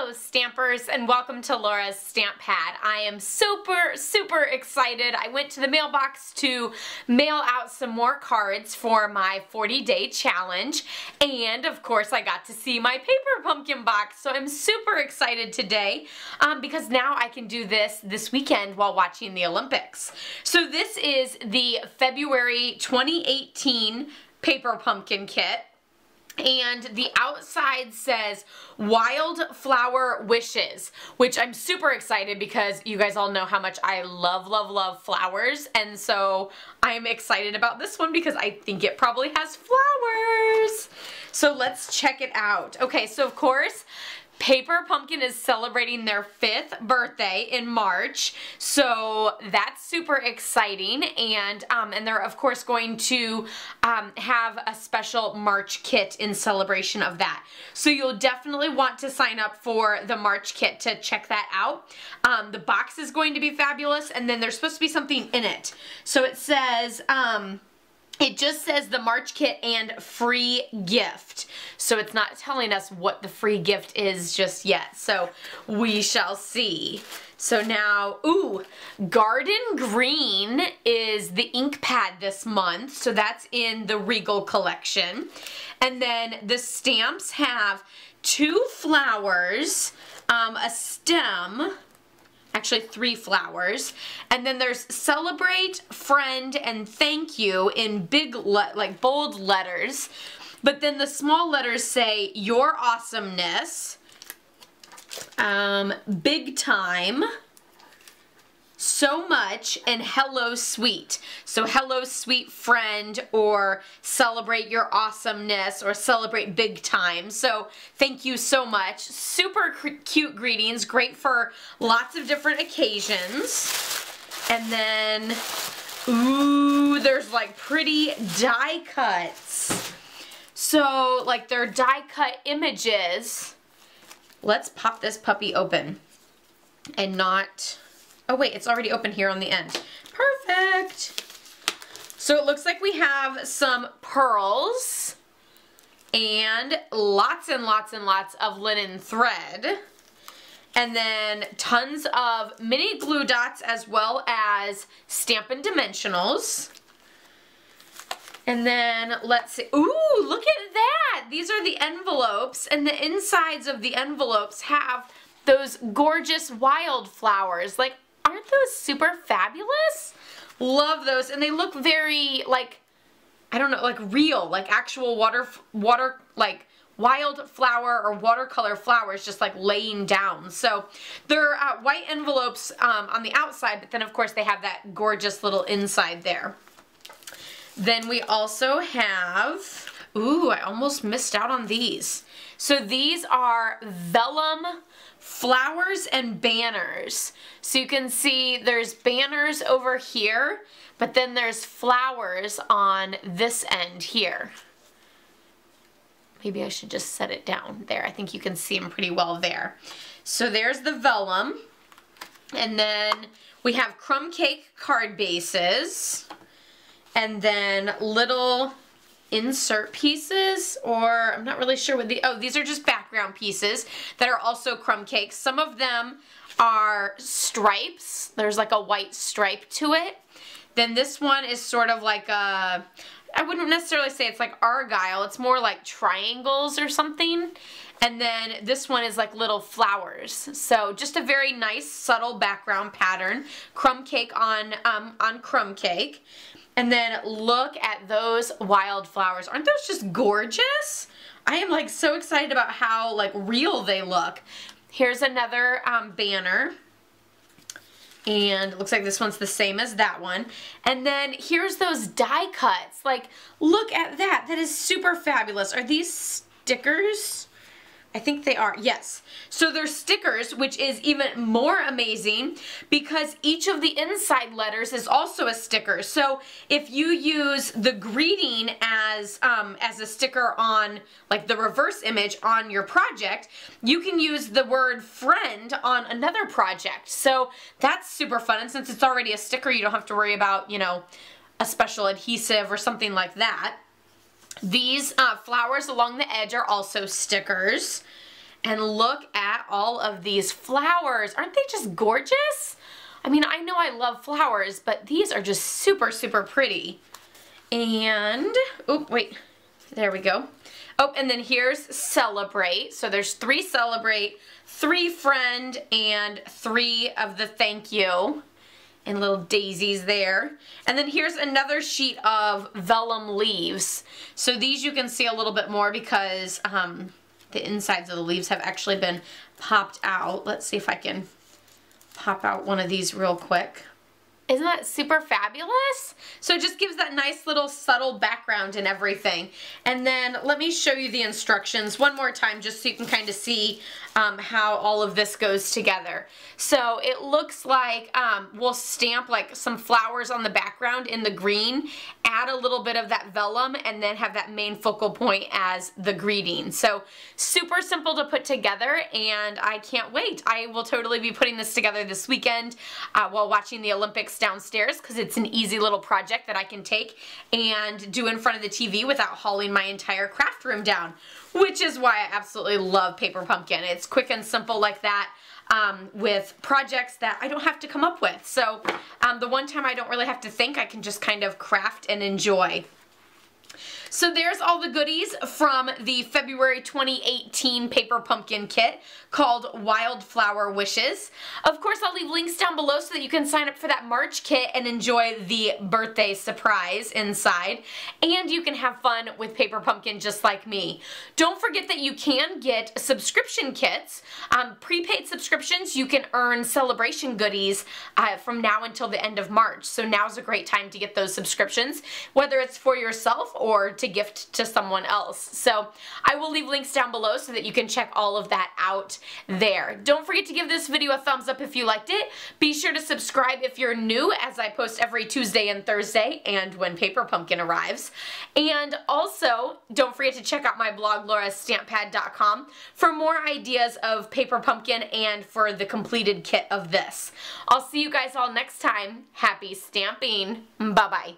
Hello Stampers, and welcome to Laura's Stamp Pad. I am super excited. I went to the mailbox to mail out some more cards for my 40-day challenge, and of course I got to see my paper pumpkin box, so I'm super excited today because now I can do this weekend while watching the Olympics. So this is the February 2018 paper pumpkin kit. And the outside says Wildflower Wishes, which I'm super excited because you guys all know how much I love flowers, and so I'm excited about this one because I think it probably has flowers. So let's check it out. Okay, so of course, Paper Pumpkin is celebrating their 5th birthday in March, so that's super exciting, and they're of course going to have a special March kit in celebration of that. So you'll definitely want to sign up for the March kit to check that out. The box is going to be fabulous, and then there's supposed to be something in it. So it says, it just says the March kit and free gift. So it's not telling us what the free gift is just yet. So we shall see. So now, ooh, Garden Green is the ink pad this month. So that's in the Regal collection. And then the stamps have 2 flowers, a stem, actually 3 flowers, and then there's celebrate, friend, and thank you in big, like bold letters, but then the small letters say your awesomeness, big time, so much, and hello sweet. So hello sweet friend, or celebrate your awesomeness, or celebrate big time. So thank you so much. Super cute greetings, great for lots of different occasions. And then, ooh, there's like pretty die cuts. So like they're die cut images. Let's pop this puppy open and not... Oh wait, it's already open here on the end. Perfect. So it looks like we have some pearls and lots of linen thread. And then tons of mini glue dots as well as Stampin' Dimensionals. And then let's see. Ooh, look at that. These are the envelopes, and the insides of the envelopes have those gorgeous wildflowers. Like, aren't those super fabulous? Love those, and they look very, like, I don't know, like real, like actual water, like wildflower or watercolor flowers just like laying down. So they're white envelopes on the outside, but then of course they have that gorgeous little inside there. Then we also have, ooh, I almost missed out on these. So these are vellum flowers and banners. So you can see there's banners over here, but then there's flowers on this end here. Maybe I should just set it down there. I think you can see them pretty well there. So there's the vellum. And then we have crumb cake card bases. And then little insert pieces, or I'm not really sure what these are just background pieces that are also crumb cakes. Some of them are stripes. There's like a white stripe to it. Then this one is sort of like a, I wouldn't necessarily say it's like argyle, it's more like triangles or something. And then this one is like little flowers. So just a very nice subtle background pattern. Crumb cake on crumb cake. And then look at those wildflowers. Aren't those just gorgeous? I am like so excited about how like real they look. Here's another banner. And it looks like this one's the same as that one. And then here's those die cuts. Like, look at that. That is super fabulous. Are these stickers? I think they are, yes. So they're stickers, which is even more amazing because each of the inside letters is also a sticker. So if you use the greeting as a sticker on like the reverse image on your project, you can use the word friend on another project. So that's super fun, and since it's already a sticker, you don't have to worry about, you know, a special adhesive or something like that. These flowers along the edge are also stickers. And look at all of these flowers. Aren't they just gorgeous? I mean, I know I love flowers, but these are just super, super pretty. And, oh, wait, there we go. Oh, and then here's Celebrate. So there's 3 Celebrate, 3 Friend, and 3 of the Thank You. And little daisies there. And then here's another sheet of vellum leaves. So these you can see a little bit more because the insides of the leaves have actually been popped out. Let's see if I can pop out one of these real quick. Isn't that super fabulous? So it just gives that nice little subtle background and everything. And then let me show you the instructions one more time just so you can kind of see how all of this goes together. So it looks like we'll stamp like some flowers on the background in the green, add a little bit of that vellum, and then have that main focal point as the greeting. So super simple to put together, and I can't wait. I will totally be putting this together this weekend while watching the Olympics downstairs because it's an easy little project that I can take and do in front of the TV without hauling my entire craft room down, which is why I absolutely love Paper Pumpkin. It's quick and simple like that. With projects that I don't have to come up with. So the one time I don't really have to think, I can just kind of craft and enjoy. So there's all the goodies from the February 2018 Paper Pumpkin kit called Wildflower Wishes. Of course, I'll leave links down below so that you can sign up for that March kit and enjoy the birthday surprise inside. And you can have fun with Paper Pumpkin just like me. Don't forget that you can get subscription kits. Prepaid subscriptions, you can earn celebration goodies from now until the end of March. So now's a great time to get those subscriptions, whether it's for yourself or to gift to someone else. So I will leave links down below so that you can check all of that out there. Don't forget to give this video a thumbs up if you liked it. Be sure to subscribe if you're new, as I post every Tuesday and Thursday and when Paper Pumpkin arrives. And also, don't forget to check out my blog, laurastamppad.com, for more ideas of Paper Pumpkin and for the completed kit of this. I'll see you guys all next time. Happy stamping. Bye-bye.